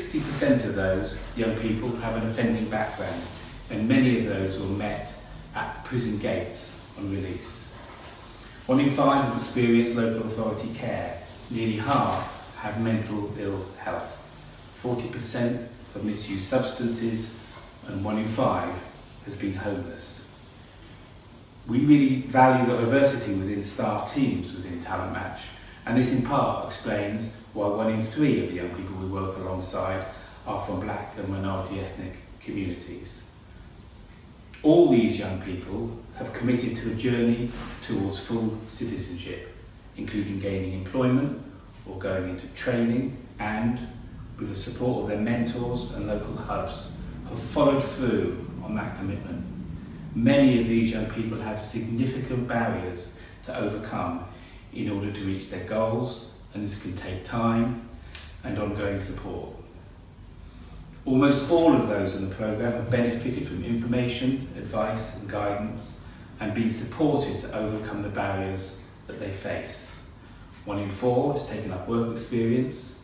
60% of those young people have an offending background, and many of those were met at prison gates on release. 1 in 5 have experienced local authority care. Nearly half have mental ill health. 40% have misused substances, and 1 in 5 has been homeless. We really value the diversity within staff teams within Talent Match, and this in part explains why 1 in 3 of the young people we work alongside are from black and minority ethnic communities. All these young people have committed to a journey towards full citizenship, including gaining employment or going into training, and, with the support of their mentors and local hubs, have followed through on that commitment. Many of these young people have significant barriers to overcome in order to reach their goals, and this can take time and ongoing support. Almost all of those in the programme have benefited from information, advice and guidance, and been supported to overcome the barriers that they face. 1 in 4 has taken up work experience.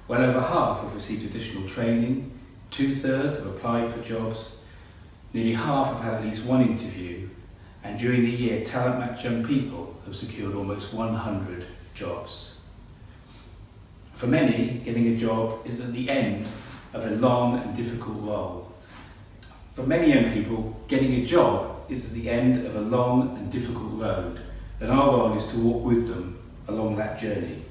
Well over half have received additional training. 2/3 have applied for jobs. Nearly half have had at least one interview. And during the year, Talent Match young people have secured almost 100 jobs. For many, getting a job is at the end of a long and difficult role. For many young people, getting a job is at the end of a long and difficult road, and our role is to walk with them along that journey.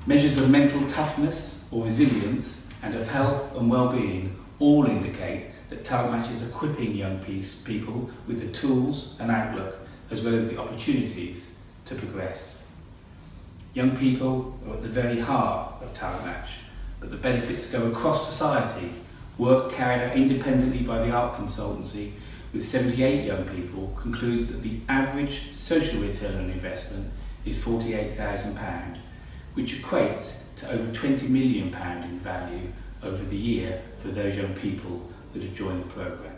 Measures of mental toughness or resilience and of health and well-being all indicate that Talent Match is equipping young people with the tools and outlook, as well as the opportunities to progress. Young people are at the very heart of Talent Match, but the benefits go across society. Work carried out independently by the art consultancy with 78 young people concludes that the average social return on investment is £48,000, which equates to over £20 million in value over the year for those young people that have joined the programme.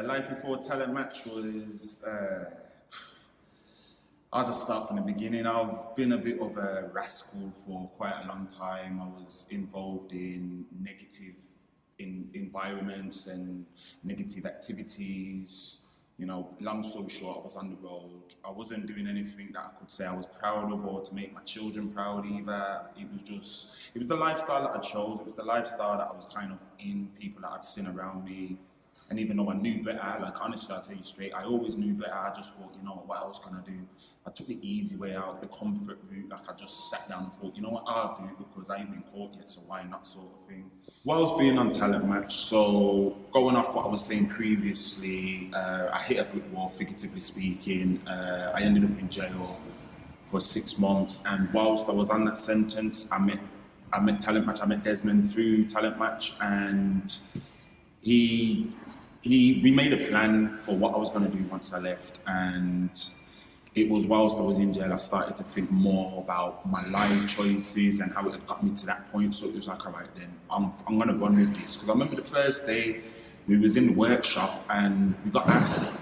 Like before, Talent Match was, I'll just start from the beginning. I've been a bit of a rascal for quite a long time. I was involved in negative environments and negative activities. You know, long story short, I was on the road. I wasn't doing anything that I could say I was proud of or to make my children proud either. It was the lifestyle that I chose. It was the lifestyle that I was kind of in, people that I'd seen around me. And even though I knew better, like honestly, I'll tell you straight, I always knew better. I just thought, you know, what else can I do? I took the easy way out, the comfort route. Like, I just sat down and thought, you know what, I'll do it because I ain't been caught yet, so why not, sort of thing. Whilst being on Talent Match, so going off what I was saying previously, I hit a brick wall, figuratively speaking. I ended up in jail for 6 months, and whilst I was on that sentence, I met Talent Match. I met Desmond through Talent Match, and we made a plan for what I was going to do once I left. And it was whilst I was in jail, I started to think more about my life choices and how it had got me to that point. So it was like, all right, then I'm going to run with this. Because I remember the first day we was in the workshop and we got asked,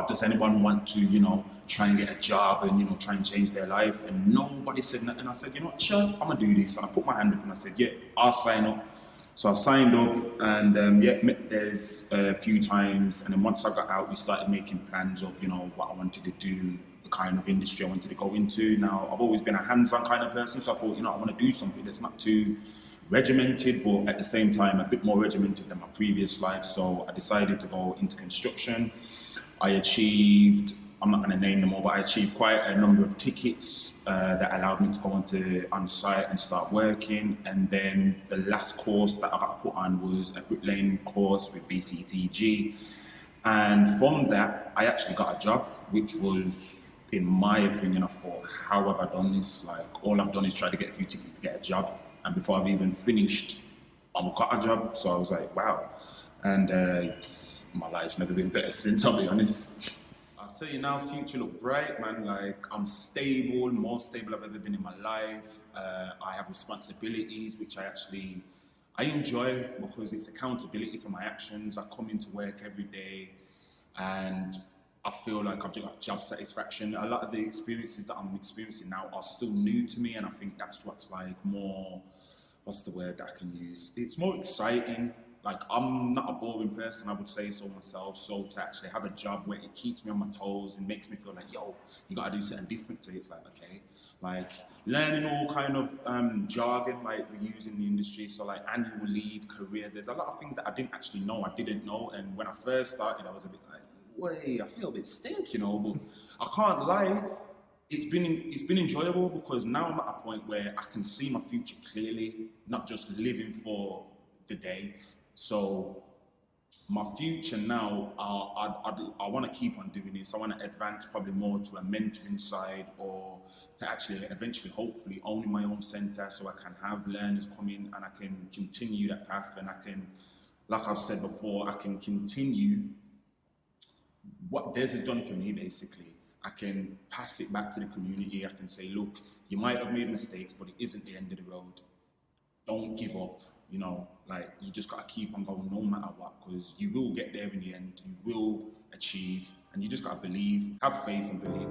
does anyone want to, try and get a job and, try and change their life? And nobody said nothing. I said, you know what, sure, I'm going to do this. And I put my hand up and I said, yeah, I'll sign up. So I signed up and met Des a few times, and then once I got out, we started making plans of what I wanted to do, the kind of industry I wanted to go into. Now, I've always been a hands-on kind of person, so I thought, I want to do something that's not too regimented, but at the same time a bit more regimented than my previous life. So I decided to go into construction. I achieved, I'm not going to name them all, but I achieved quite a number of tickets that allowed me to go on site and start working. And then the last course that I got put on was a bricklaying course with BCTG. And from that, I actually got a job, which was, in my opinion, I thought, how have I done this? Like, all I've done is try to get a few tickets to get a job. And before I've even finished, I've got a job. So I was like, wow. And my life's never been better since, I'll be honest. I'll tell you now, future look bright, man. Like, I'm stable, more stable I've ever been in my life. I have responsibilities, which I enjoy because it's accountability for my actions. I come into work every day and I feel like I've got job satisfaction. A lot of the experiences that I'm experiencing now are still new to me, and I think that's what's like more, what's the word that I can use? It's more exciting. Like, I'm not a boring person, I would say so myself. So to actually have a job where it keeps me on my toes and makes me feel like, yo, you gotta do something different to it. It's like, okay, like learning all kind of jargon like we use in the industry. So like annual leave, career, there's a lot of things that I didn't actually know, I didn't know. And when I first started, I was a bit like, wait, I feel a bit stink, but I can't lie. It's been enjoyable because now I'm at a point where I can see my future clearly, not just living for the day. So my future now, I want to keep on doing this. I want to advance probably more to a mentoring side, or to actually eventually, hopefully, owning my own center so I can have learners come in and I can continue that path, and I can, like I've said before, I can continue what Des has done for me, basically. I can pass it back to the community. I can say, look, you might have made mistakes, but it isn't the end of the road. Don't give up. Like, you just got to keep on going no matter what, because you will get there in the end. You will achieve, and you just got to believe, have faith and believe.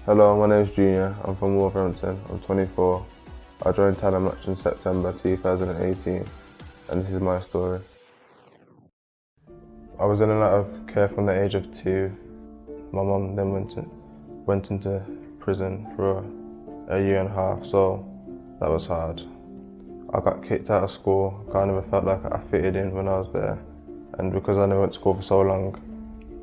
Hello, my name is Junior. I'm from Wolverhampton. I'm 24. I joined Talent Match in September 2018, and this is my story. I was in and out of care from the age of 2. My mum then went into prison for a year and a half, so that was hard. I got kicked out of school. I never felt like I fitted in when I was there, and because I never went to school for so long,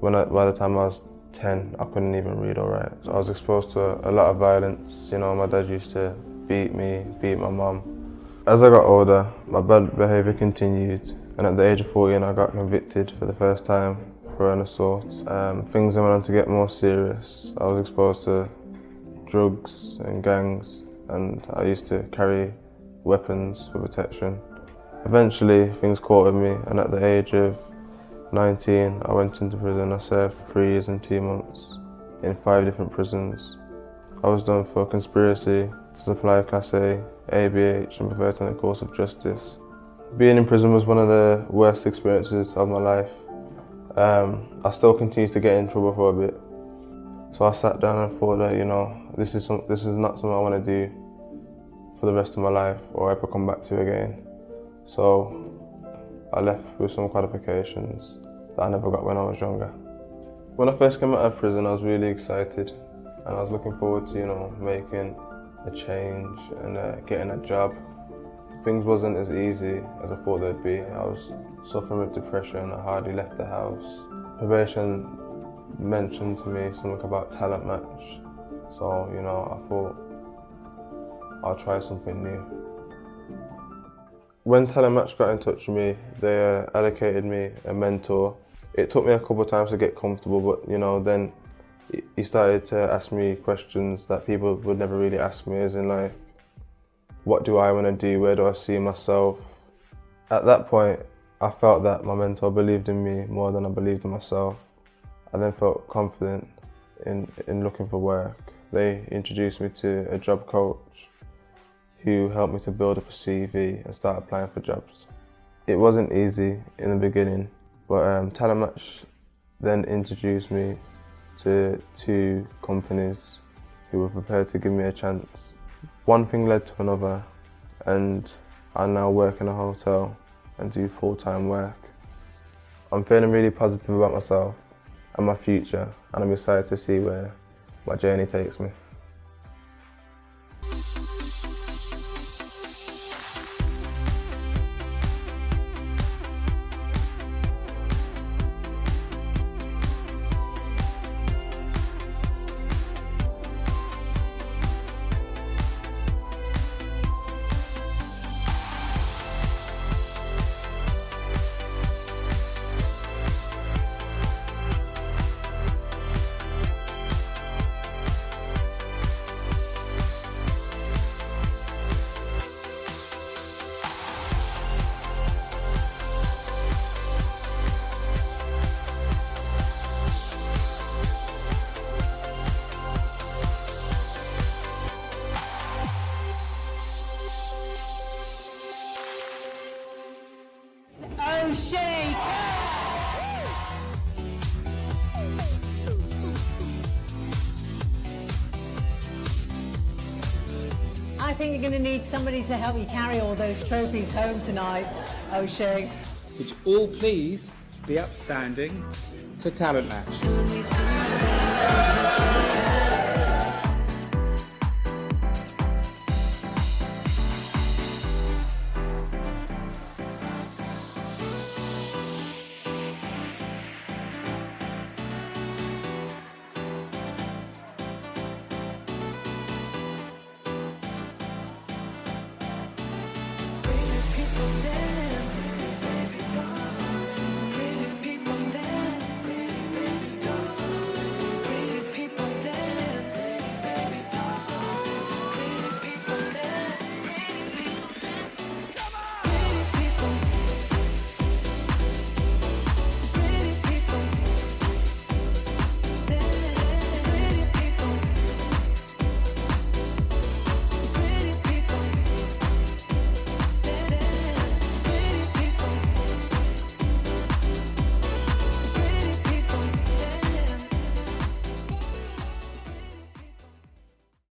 by the time I was 10, I couldn't even read or write. So I was exposed to a lot of violence. You know, my dad used to beat me, beat my mum. As I got older, my bad behaviour continued, and at the age of 14 I got convicted for the first time for an assault. Things went on to get more serious. I was exposed to drugs and gangs, and I used to carry weapons for protection. Eventually things caught with me, and at the age of 19 I went into prison. I served 3 years and 2 months in 5 different prisons. I was done for conspiracy to supply Class A, ABH and perverting the course of justice. Being in prison was one of the worst experiences of my life. I still continue to get in trouble for a bit. So I sat down and thought that, you know, this is not something I want to do for the rest of my life or ever come back to again. So I left with some qualifications that I never got when I was younger. When I first came out of prison, I was really excited, and I was looking forward to, you know, making a change and getting a job. Things wasn't as easy as I thought they'd be. I was suffering with depression. I hardly left the house. Probation mentioned to me something about Talent Match, so, you know, I thought I'll try something new. When Talent Match got in touch with me, they allocated me a mentor. It took me a couple of times to get comfortable, but, you know, then he started to ask me questions that people would never really ask me, as in, like, what do I want to do? Where do I see myself? At that point, I felt that my mentor believed in me more than I believed in myself. I then felt confident in looking for work. They introduced me to a job coach who helped me to build up a CV and start applying for jobs. It wasn't easy in the beginning, but Talent Match then introduced me to 2 companies who were prepared to give me a chance. One thing led to another, and I now work in a hotel and do full-time work. I'm feeling really positive about myself and my future, and I'm excited to see where my journey takes me. Shake! I think you're going to need somebody to help you carry all those trophies home tonight, O'Shea. Would you all please be upstanding to Talent Match?